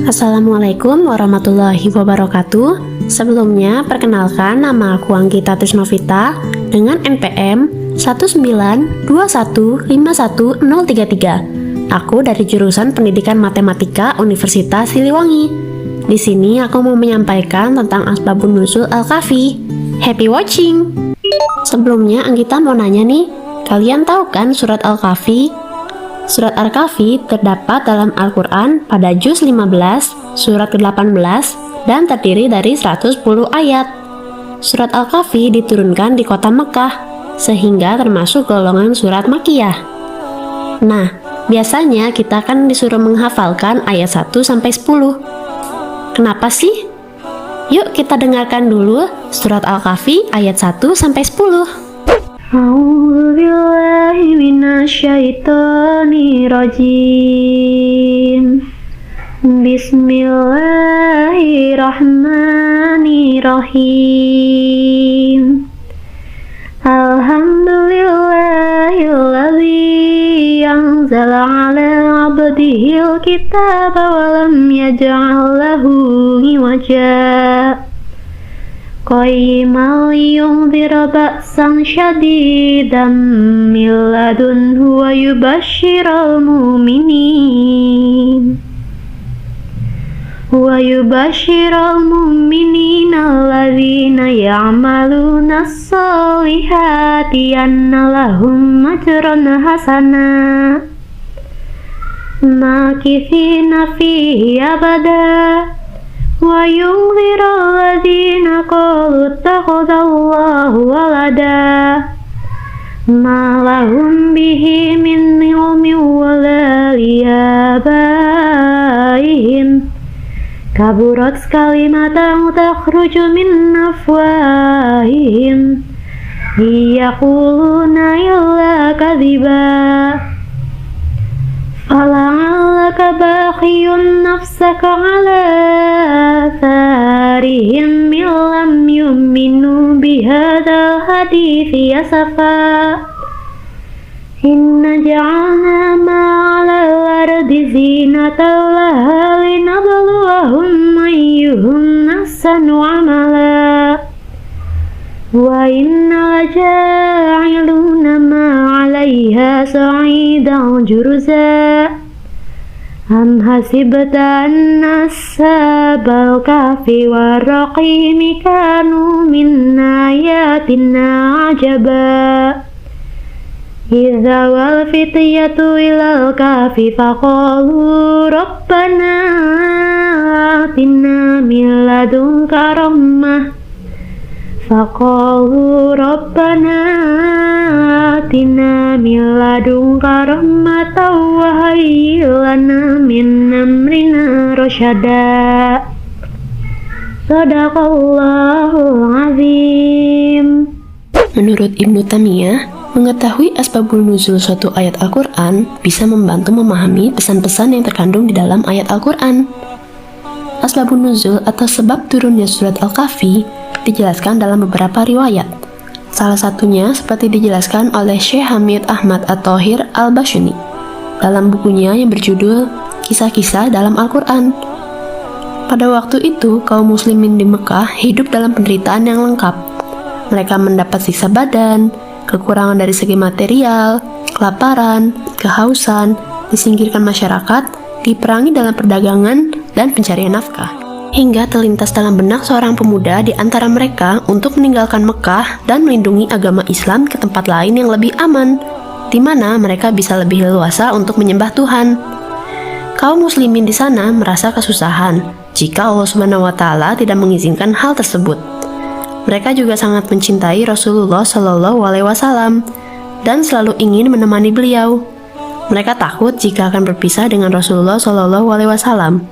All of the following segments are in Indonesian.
Assalamualaikum warahmatullahi wabarakatuh. Sebelumnya, perkenalkan nama aku Anggita Trisnovita dengan NPM 192151033. Aku dari jurusan Pendidikan Matematika Universitas Siliwangi. Di sini aku mau menyampaikan tentang Asbabun Nuzul Al-Kahfi. Happy watching! Sebelumnya, Anggita mau nanya nih, kalian tahu kan surat Al-Kahfi? Surat Al-Kahfi terdapat dalam Al-Quran pada juz 15, surat ke-18, dan terdiri dari 110 ayat. Surat Al-Kahfi diturunkan di kota Mekah, sehingga termasuk golongan surat Makkiyah. Nah, biasanya kita kan disuruh menghafalkan ayat 1-10. Kenapa sih? Yuk kita dengarkan dulu surat Al-Kahfi ayat 1-10. A'udzu billahi minasyaitonir rajim. Bismillahirrahmanirrahim. Alhamdulillahilladzi anzala 'ala 'abdihil kitaba wa lam yaj'al lahu iwaja. Qayyiman liyunzira ba'san syadidan min ladunhu wa yubashshiral mu'minin alladzina ya'maluna as-solihati anna lahum ajran hasana makithina fihi abada wa yunzirul ladzina qalu ittakhadallahu walada ma lahum bihi min ilmin wala liabaihim kaburat kalimatan takhruju min afwahihim yaquluna illa kadhiba fala'allaka bakhiyun nafsaka ala atharihim lam yu'minu bihadzal hadithi asafa inna ja'alna ma'alal ardi zinatan laha linabluwahum ayyuhum ahsanu amala wa inna laja'iluna ma'alaiha sa'idan jurza am hasibta anna ashabal kahfi warraqimi kanu min ayatina ajaba idza wal fityatu ilal kahfi faqalu rabbana atina min ladunka rahmah faqalu rabbana atina min ladunka rahmatan wa hayyi lana min amrina rasyada. Shadaqallahul azim. Menurut Ibnu Taimiyah, mengetahui asbabun nuzul suatu ayat Al-Quran bisa membantu memahami pesan-pesan yang terkandung di dalam ayat Al-Quran. Asbabun nuzul atau sebab turunnya surat Al-Kahfi dijelaskan dalam beberapa riwayat. Salah satunya seperti dijelaskan oleh Syekh Hamid Ahmad At-Thahir Al-Bashuni dalam bukunya yang berjudul Kisah-Kisah dalam Al-Quran. Pada waktu itu, kaum muslimin di Mekah hidup dalam penderitaan yang lengkap. Mereka mendapat siksa badan, kekurangan dari segi material, kelaparan, kehausan, disingkirkan masyarakat, diperangi dalam perdagangan, dan pencarian nafkah. Hingga terlintas dalam benak seorang pemuda di antara mereka untuk meninggalkan Mekah dan melindungi agama Islam ke tempat lain yang lebih aman, di mana mereka bisa lebih leluasa untuk menyembah Tuhan. Kaum muslimin di sana merasa kesusahan jika Allah Subhanahu wa Ta'ala tidak mengizinkan hal tersebut. Mereka juga sangat mencintai Rasulullah Shallallahu Alaihi Wasallam dan selalu ingin menemani beliau. Mereka takut jika akan berpisah dengan Rasulullah Shallallahu Alaihi Wasallam.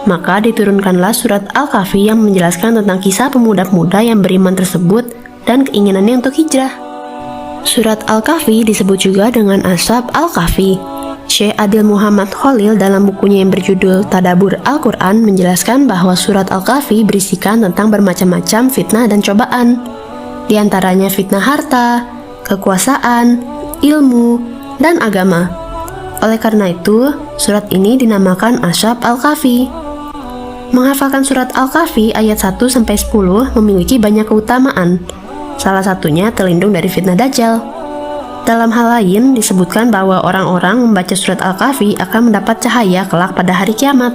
Maka diturunkanlah surat Al-Kahfi yang menjelaskan tentang kisah pemuda-pemuda yang beriman tersebut dan keinginannya untuk hijrah. Surat Al-Kahfi disebut juga dengan Ashab Al-Kahfi. Syekh Adil Muhammad Khalil dalam bukunya yang berjudul Tadabbur Al-Quran menjelaskan bahwa surat Al-Kahfi berisikan tentang bermacam-macam fitnah dan cobaan. Di antaranya fitnah harta, kekuasaan, ilmu, dan agama. Oleh karena itu, surat ini dinamakan Ashab Al-Kahfi. Menghafalkan surat Al-Kahfi ayat 1-10 memiliki banyak keutamaan. Salah satunya terlindung dari fitnah Dajjal. Dalam hal lain disebutkan bahwa orang-orang membaca surat Al-Kahfi akan mendapat cahaya kelak pada hari kiamat.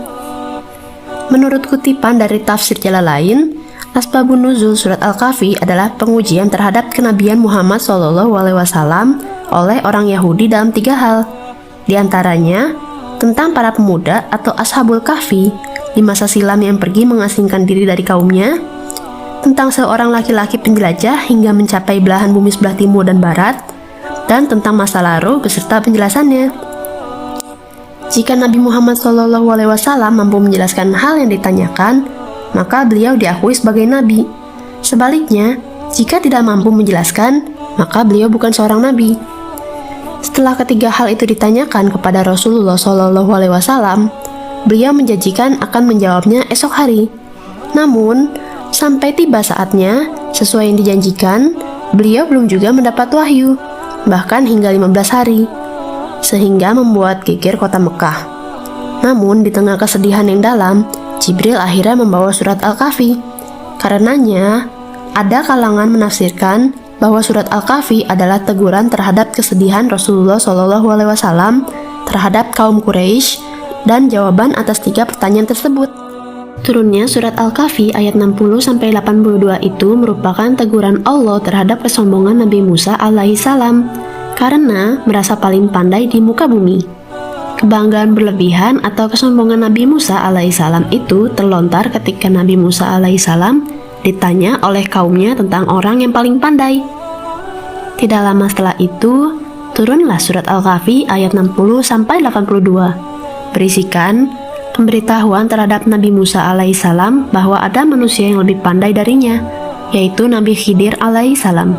Menurut kutipan dari tafsir Jalalain, asbabun nuzul surat Al-Kahfi adalah pengujian terhadap kenabian Muhammad SAW oleh orang Yahudi dalam 3 hal. Di antaranya, tentang para pemuda atau ashabul kahfi di masa silam yang pergi mengasingkan diri dari kaumnya, tentang seorang laki-laki penjelajah hingga mencapai belahan bumi sebelah timur dan barat, dan tentang masa lalu beserta penjelasannya. Jika Nabi Muhammad SAW mampu menjelaskan hal yang ditanyakan, maka beliau diakui sebagai nabi. Sebaliknya, jika tidak mampu menjelaskan, maka beliau bukan seorang nabi. Setelah ketiga hal itu ditanyakan kepada Rasulullah SAW, beliau menjanjikan akan menjawabnya esok hari. Namun, sampai tiba saatnya, sesuai yang dijanjikan, beliau belum juga mendapat wahyu, bahkan hingga 15 hari, sehingga membuat geger kota Mekah. Namun, di tengah kesedihan yang dalam, Jibril akhirnya membawa surat Al-Kahfi. Karenanya, ada kalangan menafsirkan bahwa surat Al-Kahfi adalah teguran terhadap kesedihan Rasulullah SAW terhadap kaum Quraisy dan jawaban atas 3 pertanyaan tersebut. Turunnya surat Al-Kahfi ayat 60-82 itu merupakan teguran Allah terhadap kesombongan Nabi Musa alaihissalam karena merasa paling pandai di muka bumi. Kebanggaan berlebihan atau kesombongan Nabi Musa alaihissalam itu terlontar ketika Nabi Musa alaihissalam ditanya oleh kaumnya tentang orang yang paling pandai. Tidak lama setelah itu, turunlah surat Al-Kahfi ayat 60-82 berisikan pemberitahuan terhadap Nabi Musa alaihissalam bahwa ada manusia yang lebih pandai darinya, yaitu Nabi Khidir alaihissalam.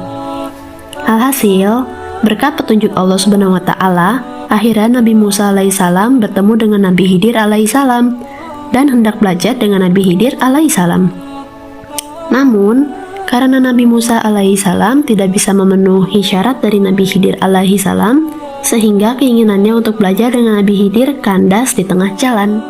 Alhasil, berkat petunjuk Allah Subhanahu wa Ta'ala, akhirnya Nabi Musa alaihissalam bertemu dengan Nabi Khidir alaihissalam dan hendak belajar dengan Nabi Khidir alaihissalam. Namun, karena Nabi Musa alaihissalam tidak bisa memenuhi syarat dari Nabi Khidir alaihissalam, sehingga keinginannya untuk belajar dengan Nabi Khidir kandas di tengah jalan.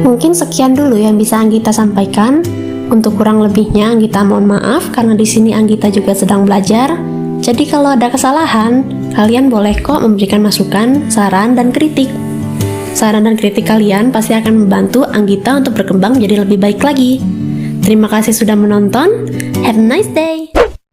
Mungkin sekian dulu yang bisa Anggita sampaikan. Untuk kurang lebihnya Anggita mohon maaf karena di sini Anggita juga sedang belajar. Jadi kalau ada kesalahan, kalian boleh kok memberikan masukan, saran, dan kritik. Saran dan kritik kalian pasti akan membantu Anggita untuk berkembang menjadi lebih baik lagi. Terima kasih sudah menonton. Have a nice day.